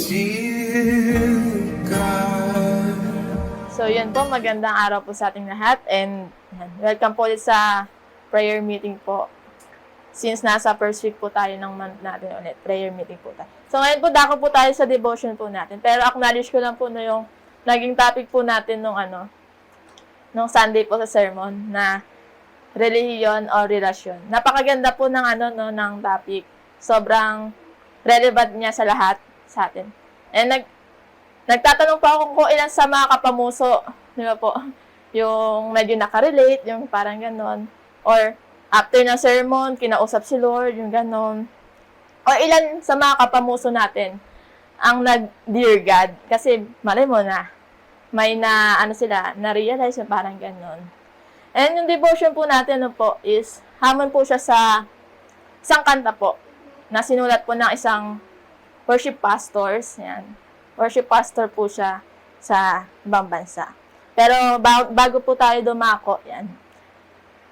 dear God. So yun po, magandang araw po sa ating lahat and welcome po ulit sa prayer meeting po. Since nasa first week po tayo ng month natin ulit, prayer meeting po tayo. So ngayon po, dako po tayo sa devotion po natin. Pero acknowledge ko lang po na yung naging topic po natin nung Sunday po sa sermon na relihiyon o relasyon. Napakaganda po ng ng topic. Sobrang relevant niya sa lahat sa atin. And nagtatanong pa ako kung ilan sa mga kapamuso, di ba po? Yung medyo nakarelate, yung parang ganon. Or after ng sermon, kinausap si Lord, yung ganon. O ilan sa mga kapamuso natin ang nag-Dear God. Kasi malay mo na, may na-realize na parang ganon. And yung devotion po natin po is, hamon po siya sa isang kanta po, na sinulat po ng isang worship pastors. Yan. Worship pastor po siya sa ibang bansa. Pero bago po tayo dumako, yan.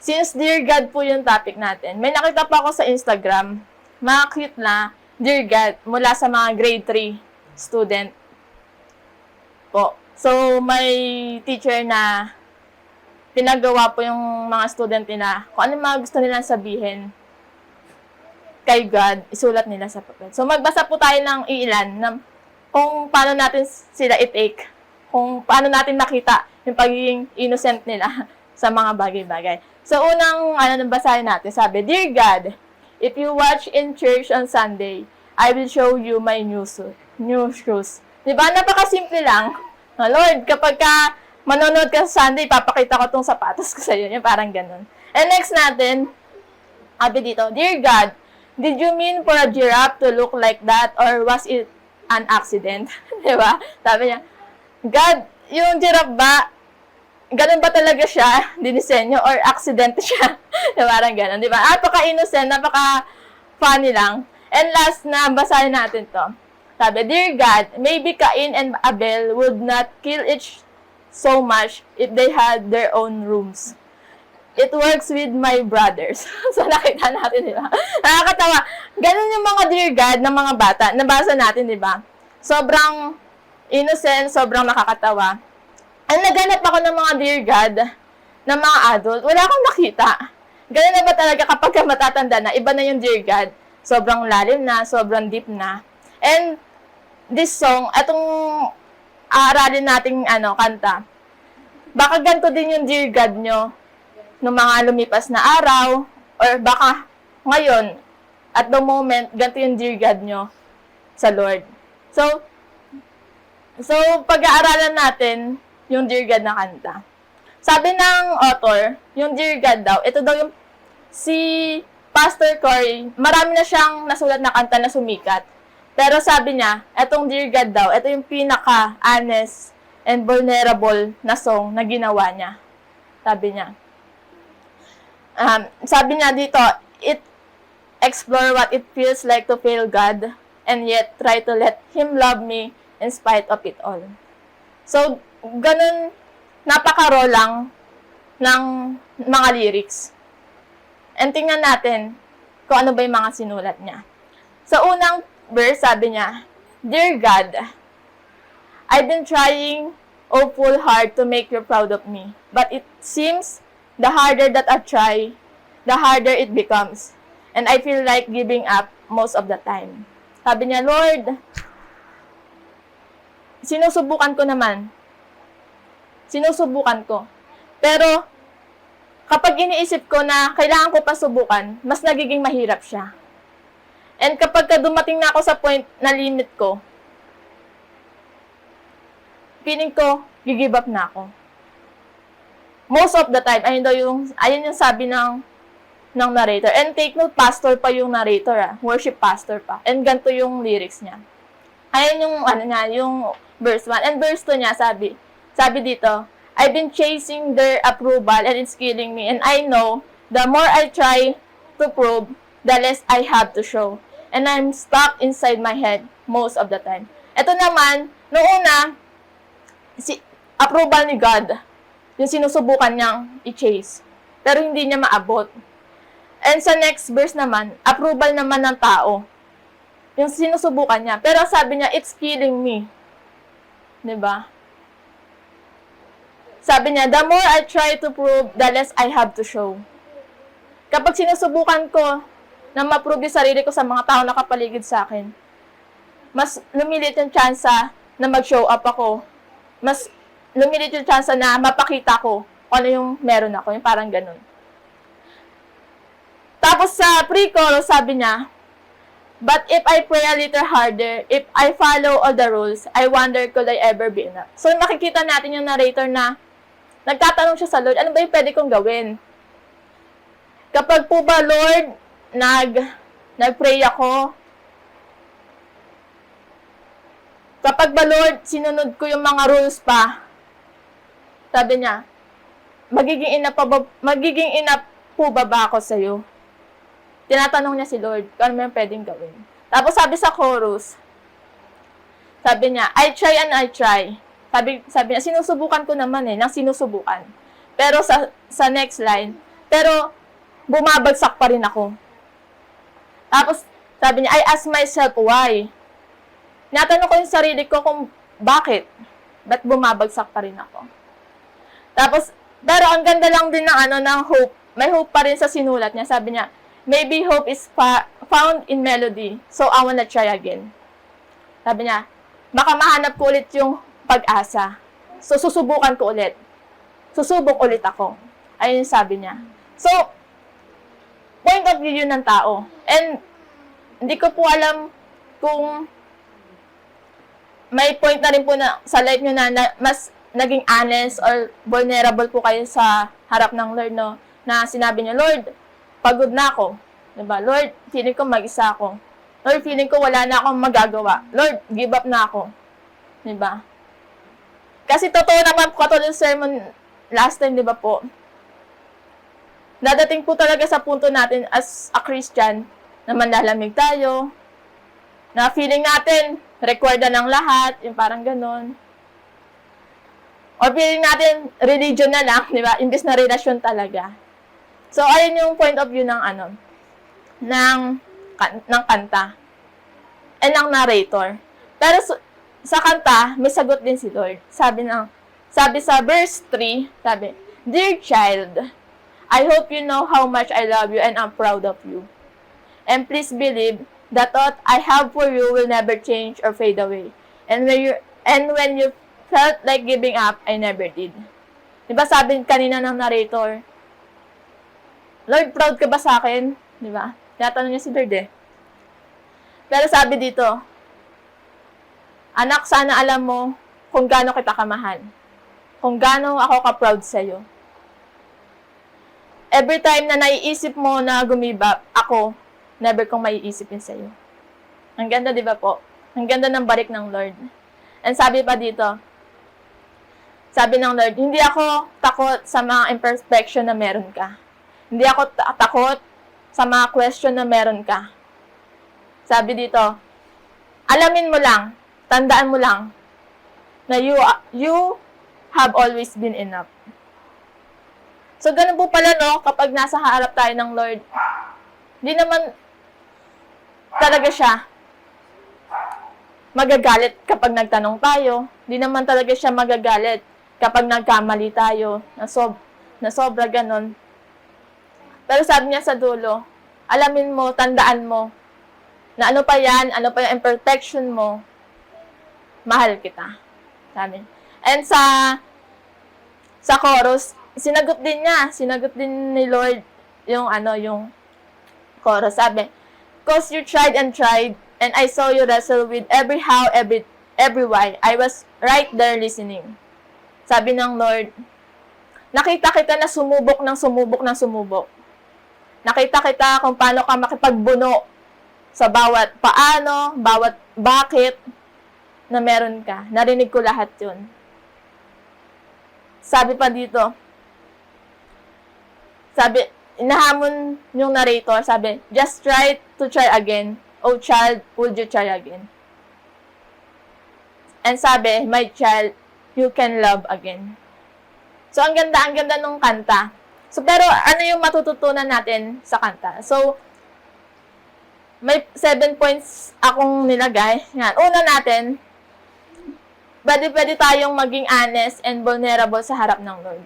Since Dear God po yung topic natin, may nakita pa ako sa Instagram, mga cute na Dear God mula sa mga grade 3 student po. So, may teacher na pinagawa po yung mga student nila kung ano mga gusto nilang sabihin kay God, isulat nila sa papel. So, magbasa po tayo ng ilan na kung paano natin sila i-take, kung paano natin makita yung pagiging innocent nila sa mga bagay-bagay. So, unang nabasahin natin, sabi, Dear God, if you watch in church on Sunday, I will show you my new shoes. Diba? Napakasimple lang. Lord, kapag manonood ka sa Sunday, papakita ko tong sapatos ko sa'yo. Yung parang ganun. And next natin, sabi dito, Dear God, did you mean for a giraffe to look like that or was it an accident? Diba? Sabi niya, God, yung giraffe ba, ganun ba talaga siya, dinisenyo, or accident siya? Diba? Parang ganun, diba? Napaka-innocent, napaka-funny lang. And last na, basahin natin to. Sabi, Dear God, maybe Cain and Abel would not kill each so much if they had their own rooms. It works with my brothers. So, nakita natin, di ba? Nakakatawa. Ganun yung mga Dear God ng mga bata. Nabasa natin, di ba? Sobrang innocent, sobrang nakakatawa. Ang naganap ako ng mga Dear God ng mga adult, wala akong nakita. Ganun na ba talaga kapag matatanda na, iba na yung Dear God. Sobrang lalim na, sobrang deep na. And this song, itong aaralin nating kanta, baka ganito din yung Dear God nyo ng mga lumipas na araw, or baka ngayon, at the moment, ganito yung Dear God nyo sa Lord. So pag-aaralan natin yung Dear God na kanta. Sabi ng author, yung Dear God daw, ito daw yung si Pastor Cory, marami na siyang nasulat na kanta na sumikat. Pero sabi niya, etong Dear God daw, ito yung pinaka-honest and vulnerable na song na ginawa niya. Sabi niya. Sabi niya dito, it explore what it feels like to fail God and yet try to let Him love me in spite of it all. So, ganun, napaka-raw lang ng mga lyrics. And tingnan natin kung ano ba yung mga sinulat niya. Sa unang verse, sabi niya, Dear God, I've been trying awful hard to make you proud of me, but it seems the harder that I try, the harder it becomes. And I feel like giving up most of the time. Sabi niya, Lord, sinusubukan ko naman. Sinusubukan ko. Pero, kapag iniisip ko na kailangan ko pa subukan, mas nagiging mahirap siya. And kapag dumating na ako sa point na limit ko, feeling ko, gigive up na ako. Most of the time, ayun yung sabi ng narrator. And take note, pastor pa yung narrator, worship pastor pa. And ganito yung lyrics niya. Ayun yung, yung verse 1. And verse 2 niya, sabi dito, I've been chasing their approval and it's killing me. And I know, the more I try to prove, the less I have to show. And I'm stuck inside my head most of the time. Ito naman, noong una, approval ni God, yung sinusubukan niyang i-chase. Pero hindi niya maabot. And sa next verse naman, approval naman ng tao. Yung sinusubukan niya. Pero sabi niya, it's killing me. 'Di ba? Sabi niya, the more I try to prove, the less I have to show. Kapag sinusubukan ko na ma-prove yung sarili ko sa mga tao na kapaligid sa akin, mas lumilit yung tsansa na mag-show up ako. Mas lumilit yung tsansa na mapakita ko kung ano yung meron ako. Yung parang ganun. Tapos sa pre-chorus, sabi niya, but if I pray a little harder, if I follow all the rules, I wonder could I ever be enough. So makikita natin yung narrator na nagtatanong siya sa Lord, ano ba yung pwede kong gawin? Kapag po ba, Lord, nag-pray ako, kapag ba, Lord, sinunod ko yung mga rules pa, sabi niya, magiging ina po ba ako sa'yo? Tinatanong niya si Lord, kung ano yung pwedeng gawin. Tapos sabi sa chorus, sabi niya, I try and I try. Sabi niya, sinusubukan ko naman nang sinusubukan. Pero sa next line, pero bumabagsak pa rin ako. Tapos sabi niya, I ask myself why. Natanong ko yung sarili ko kung bakit. Ba't bumabagsak pa rin ako. Tapos, pero ang ganda lang din ng hope. May hope pa rin sa sinulat niya. Sabi niya, maybe hope is found in melody, so I wanna try again. Sabi niya, baka mahanap ko ulit yung pag-asa. So, susubukan ko ulit. Susubok ulit ako. Ayun yung sabi niya. So, point of view yun ng tao. And, hindi ko po alam kung may point na rin po na sa life nyo na mas naging honest or vulnerable po kayo sa harap ng Lord, no? Na sinabi niyo, Lord, pagod na ako. Diba? Lord, feeling ko mag-isa ako. Lord, feeling ko wala na akong magagawa. Lord, give up na ako. Diba? Kasi totoo naman po, katulad ng sermon last time, di ba po? Dadating po talaga sa punto natin as a Christian na manlalamig tayo, na feeling natin, required na ng lahat, yung parang ganon. O feeling natin, religion na lang, di ba? Imbis na relasyon talaga. So, ayun yung point of view ng kanta. And ng narrator. Pero sa kanta, may sagot din si Lord. Sabi sa verse 3, sabi, Dear child, I hope you know how much I love you and I'm proud of you. And please believe the thought I have for you will never change or fade away. And when you felt like giving up, I never did. Diba sabi kanina ng narrator, Lord, proud ka ba sa akin? Diba? Tinatanong niya si Lord eh. Pero sabi dito, anak, sana alam mo kung gaano kita kamahal. Kung gaano ako ka-proud sa'yo. Every time na naiisip mo na gumibap, ako, never kong maiisipin sa'yo. Ang ganda, di ba po? Ang ganda ng balik ng Lord. And sabi pa dito, sabi ng Lord, hindi ako takot sa mga imperfection na meron ka. Hindi ako takot sa mga question na meron ka. Sabi dito, alamin mo lang, tandaan mo lang, na you have always been enough. So, ganun po pala, no, kapag nasa harap tayo ng Lord, hindi naman talaga siya magagalit kapag nagtanong tayo. Hindi naman talaga siya magagalit kapag nagkamali tayo, na sobra ganun. Pero sabi niya sa dulo, alamin mo, tandaan mo, na ano pa yung imperfection mo, mahal kita. Sabi. And sa chorus, sinagot din ni Lord yung chorus. Sabi, cause you tried and tried, and I saw you wrestle with every how, every why. I was right there listening. Sabi ng Lord, nakita kita na sumubok. Nakita kita kung paano ka makipagbuno sa bawat paano, bawat bakit na meron ka. Narinig ko lahat yun. Sabi pa dito, inahamon yung narrator, sabi, just try again. Oh child, would you try again? And sabi, my child, you can love again. So, ang ganda nung kanta. So, pero ano yung matututunan natin sa kanta? So, may 7 points akong nilagay. Yan. Una natin, pwede tayong maging honest and vulnerable sa harap ng Lord.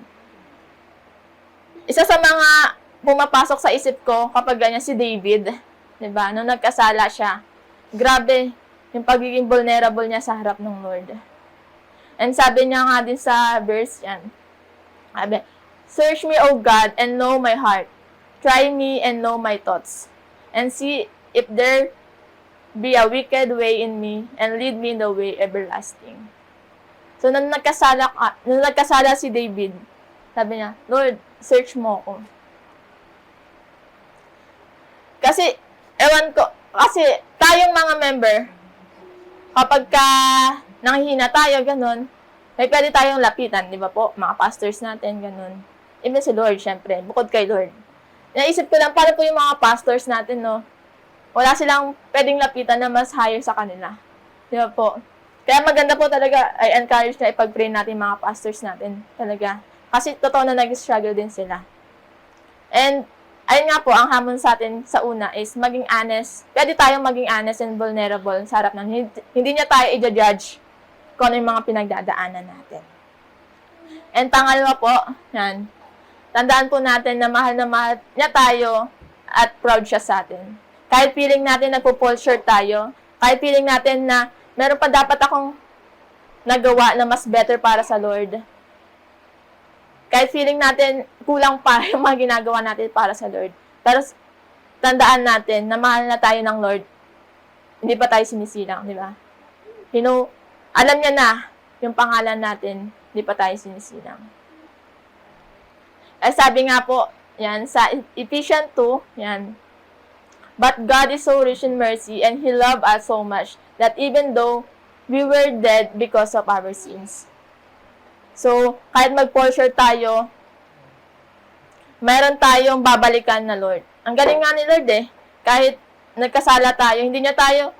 Isa sa mga pumapasok sa isip ko kapag ganyan si David, 'di ba? Nung nagkasala siya, grabe yung pagiging vulnerable niya sa harap ng Lord. And sabi niya nga din sa verse yan, sabi, "Search me, O God, and know my heart. Try me and know my thoughts. And see if there be a wicked way in me, and lead me in the way everlasting." So, nung nagkasala si David, sabi niya, "Lord, search mo ako." Kasi, kasi tayong mga member, kapag nanghihina tayo, ganun, may pwede tayong lapitan, di ba po? Mga pastors natin, ganun. Even si Lord, syempre, bukod kay Lord. Naisip ko lang, para po yung mga pastors natin, no? Wala silang pwedeng lapitan na mas higher sa kanila. Di ba po? Kaya maganda po talaga, I encourage na ipag-pray natin mga pastors natin. Talaga. Kasi totoo na nag-struggle din sila. And, ayun nga po, ang hamon sa atin sa una is maging honest. Pwede tayong maging honest and vulnerable sa harap ng hindi niya tayo i-judge kung ano yung mga pinagdadaanan natin. And pangalawa po, yan, tandaan po natin na mahal niya tayo at proud siya sa atin. Kahit feeling natin nagpo-fall short tayo, kahit feeling natin na meron pa dapat akong nagawa na mas better para sa Lord, kahit feeling natin kulang pa yung mga ginagawa natin para sa Lord. Pero tandaan natin na mahal na tayo ng Lord. Hindi pa tayo sinisilang, di ba? Alam niya na yung pangalan natin, hindi pa tayo sinisilang. Ay sabi nga po, yan, sa Ephesians 2, yan, "But God is so rich in mercy, and He loved us so much, that even though we were dead because of our sins." So, kahit mag-fall short tayo, mayroon tayong babalikan na Lord. Ang galing nga ni Lord eh. Kahit nagkasala tayo, hindi niya tayo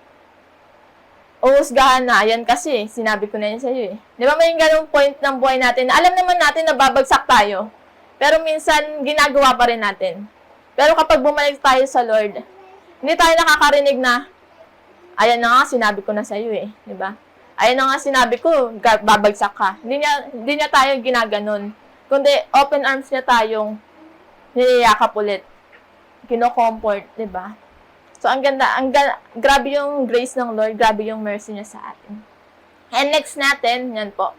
uhusgahan na. Ayan kasi, sinabi ko na yun sa'yo eh. Di ba may ganung point ng buhay natin na alam naman natin na babagsak tayo. Pero minsan, ginagawa pa rin natin. Pero kapag bumalik tayo sa Lord, hindi tayo nakakarinig na, ayan na nga, sinabi ko na sa'yo eh. Di ba? Ayun na nga sinabi ko, babagsak ka. Hindi niya tayo ginaganon. Kundi open arms niya tayong niliyakap ulit. Kino-comfort, di ba? So, ang ganda, grabe yung grace ng Lord, grabe yung mercy niya sa atin. And next natin, yan po.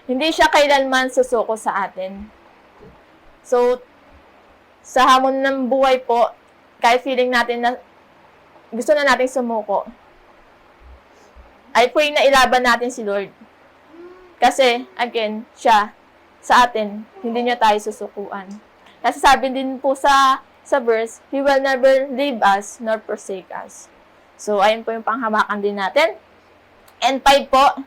Hindi siya kailanman susuko sa atin. So, sa hamon ng buhay po, kahit feeling natin na gusto na nating sumuko, ay pray na ilaban natin si Lord. Kasi, again, siya, sa atin, hindi niya tayo susukuan. Kasi sabi din po sa verse, He will never leave us nor forsake us. So, ayun po yung panghawakan din natin. And 5 po,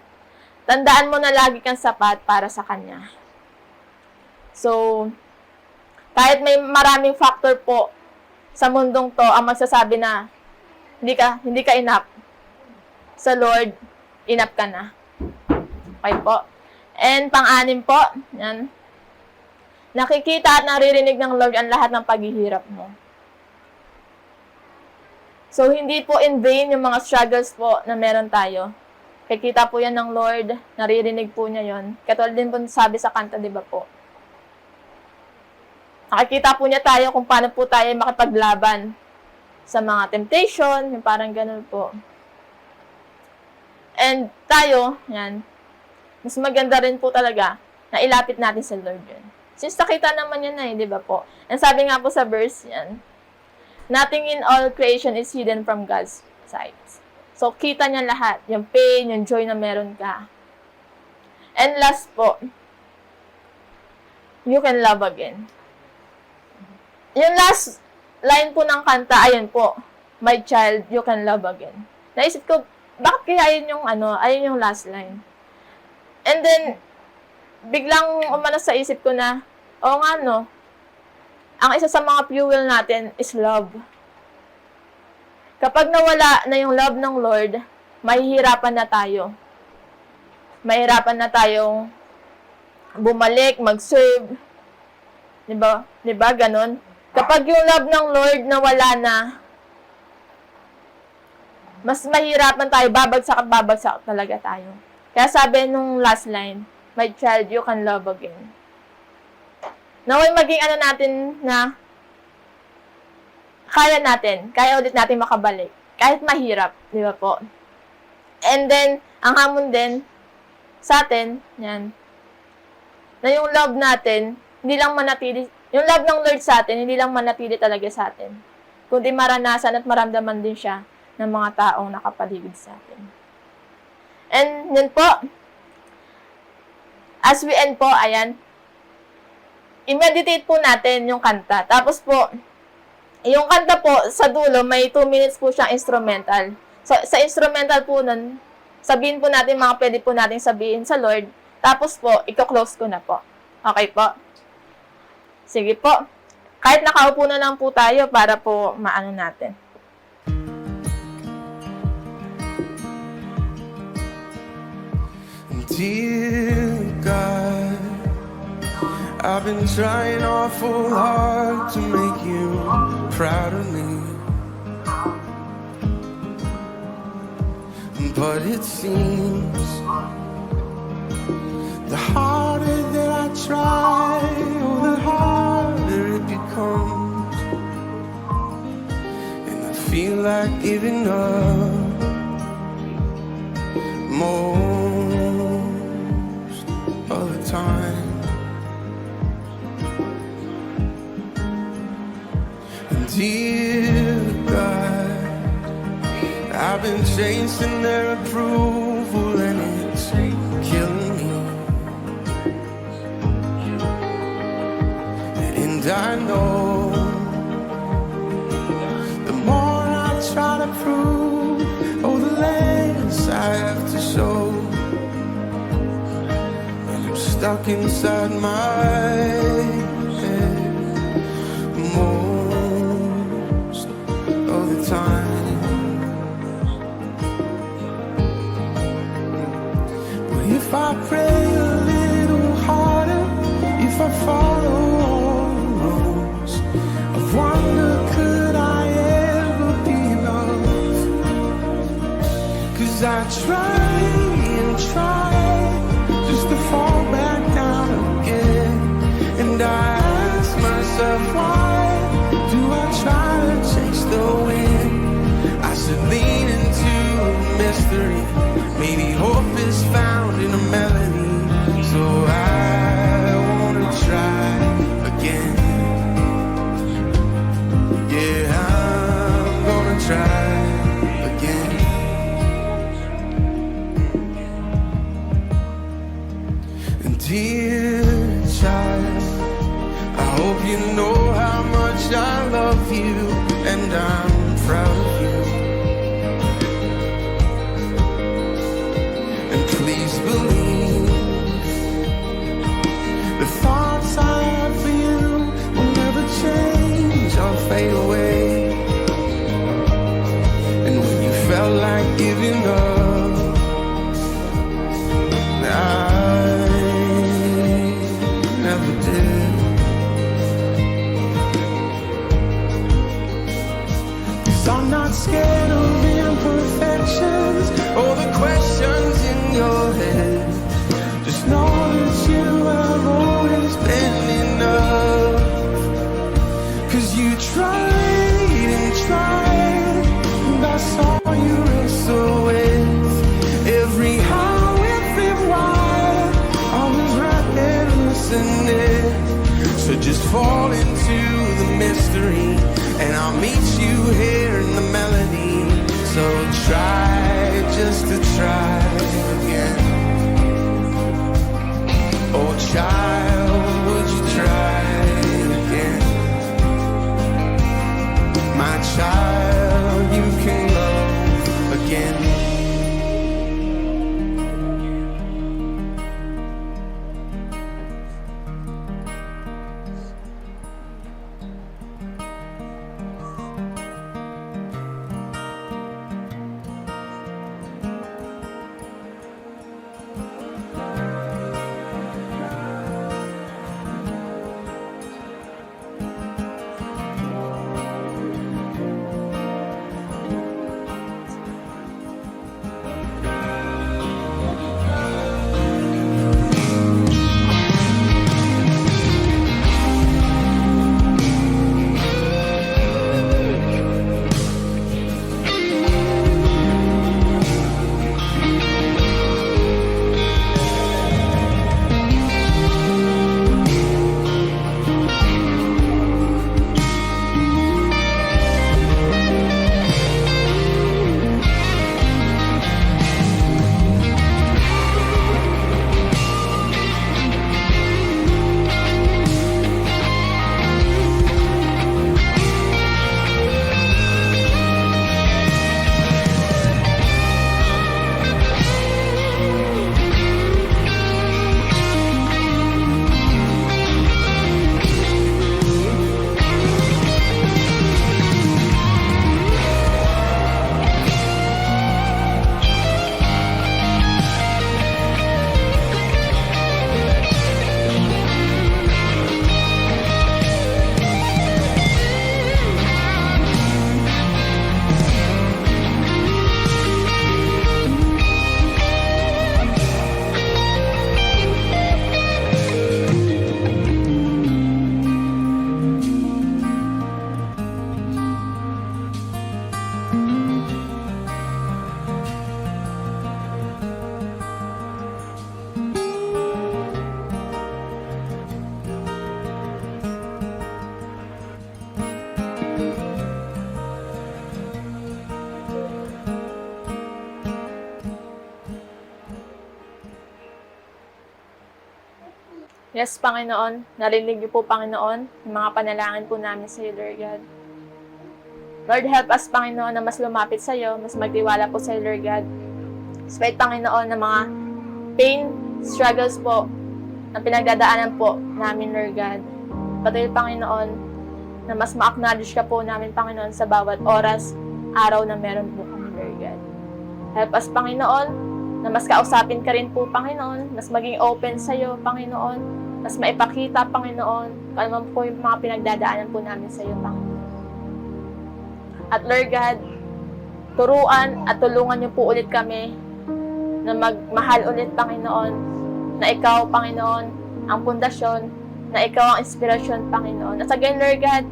tandaan mo na lagi kang sapat para sa Kanya. So, kahit may maraming factor po sa mundong to, ang magsasabi na hindi ka enough, sa Lord, enough ka na. Okay po. And pang-anim po, yan. Nakikita at naririnig ng Lord ang lahat ng paghihirap mo. So, hindi po in vain yung mga struggles po na meron tayo. Kikita po yan ng Lord, naririnig po niya yon. Katulad din po sabi sa kanta, di ba po? Nakikita po niya tayo kung paano po tayo makipaglaban sa mga temptation, yung parang ganun po. And tayo, yan, mas maganda rin po talaga na ilapit natin sa Lord yun. Since nakita naman yan na di ba po? And sabi nga po sa verse yan, "Nothing in all creation is hidden from God's sight." So, kita niya lahat. Yung pain, yung joy na meron ka. And last po, you can love again. Yung last line po ng kanta, ayun po, "My child, you can love again." Naisip ko, bakit kaya yun yung ayun yung last line? And then, biglang umano sa isip ko na, oo nga no, ang isa sa mga fuel natin is love. Kapag nawala na yung love ng Lord, mahihirapan na tayo. Mahihirapan na tayong bumalik, mag-serve. Diba? Diba? Ganon. Kapag yung love ng Lord nawala na, mas mahirapan tayo, babagsak at babagsak talaga tayo. Kaya sabi nung last line, my child, you can love again. Naway maging ano natin na kaya ulit natin makabalik. Kahit mahirap, di ba po? And then, ang hamon din sa atin, yan, na yung love natin, hindi lang manatili, yung love ng Lord sa atin, hindi lang manatili talaga sa atin, kundi maranasan at maramdaman din siya ng mga taong nakapaligid sa atin. And yun po, as we end po, ayan, i-meditate po natin yung kanta. Tapos po, yung kanta po, sa dulo, may 2 minutes po siyang instrumental. So, sa instrumental po nun, sabihin po natin mga pwede po natin sabihin sa Lord. Tapos po, i-close ko na po. Okay po? Sige po. Kahit nakaupo na lang po tayo para po maano natin. Dear God, I've been trying awful hard to make you proud of me, but it seems the harder that I try, oh, the harder it becomes, and I feel like giving up most of the time. Dear God, I've been chasing their approval and it's killing me. And I know the more I try to prove, oh, the less I have to show. And I'm stuck inside my head most of the time. But if I pray a little harder, if I follow all the rules, I wonder could I ever be enough? 'Cause I try and try just to fall back down again, and I ask myself why do I try to chase the wind? I should lean into a mystery. Maybe hope is found in a melody. So I wanna try again. Yeah, I'm gonna try again. And dear child, I hope you know how much I love you, and I'm proud of you. And please believe the thoughts I have for you will never change or fade away. And when you felt like giving up, I never did. 'Cause I'm not scared of the imperfections or the questions in your head. Just know that you have always been enough. 'Cause you tried and tried, and I saw you wrestle with every how, every why. I was right there listening. So just fall into the mystery, and I'll meet you here in the melody. So try just to try again. Oh child, would you try again? My child, you can love again. Yes, Panginoon. Narinig niyo po, Panginoon, yung mga panalangin po namin sa iyo, Lord God. Lord, help us, Panginoon, na mas lumapit sa iyo, mas magtiwala po sa iyo, Lord God. Despite, Panginoon, ng mga pain, struggles po, na pinagdadaanan po namin, Lord God. Patuloy, Panginoon, na mas ma-acknowledge ka po namin, Panginoon, sa bawat oras, araw na meron po kami, Lord God. Help us, Panginoon, na mas kausapin ka rin po, Panginoon, mas maging open sa iyo, Panginoon, mas maipakita, Panginoon, kung ano man po yung mga pinagdadaanan po namin sa iyo, Panginoon. At Lord God, turuan at tulungan niyo po ulit kami na magmahal ulit, Panginoon, na ikaw, Panginoon, ang pundasyon, na ikaw ang inspirasyon, Panginoon. At again, Lord God,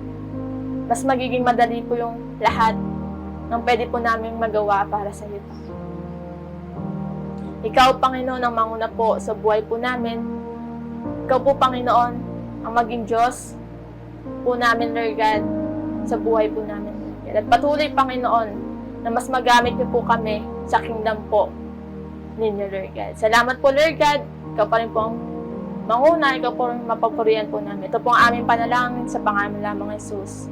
mas magiging madali po yung lahat ng pwede po namin magawa para sa iyo. Ikaw, Panginoon, ang manguna po sa buhay po namin. Ikaw po, Panginoon, ang maging Diyos po namin, Lord God, sa buhay po namin. At patuloy, Panginoon, na mas magamit niyo po kami sa kingdom po ninyo, Lord God. Salamat po, Lord God. Ikaw pa rin po ang manguna, ikaw po ang mapapurihan po namin. Ito po ang aming panalangin sa pangalan lamang ng Jesus.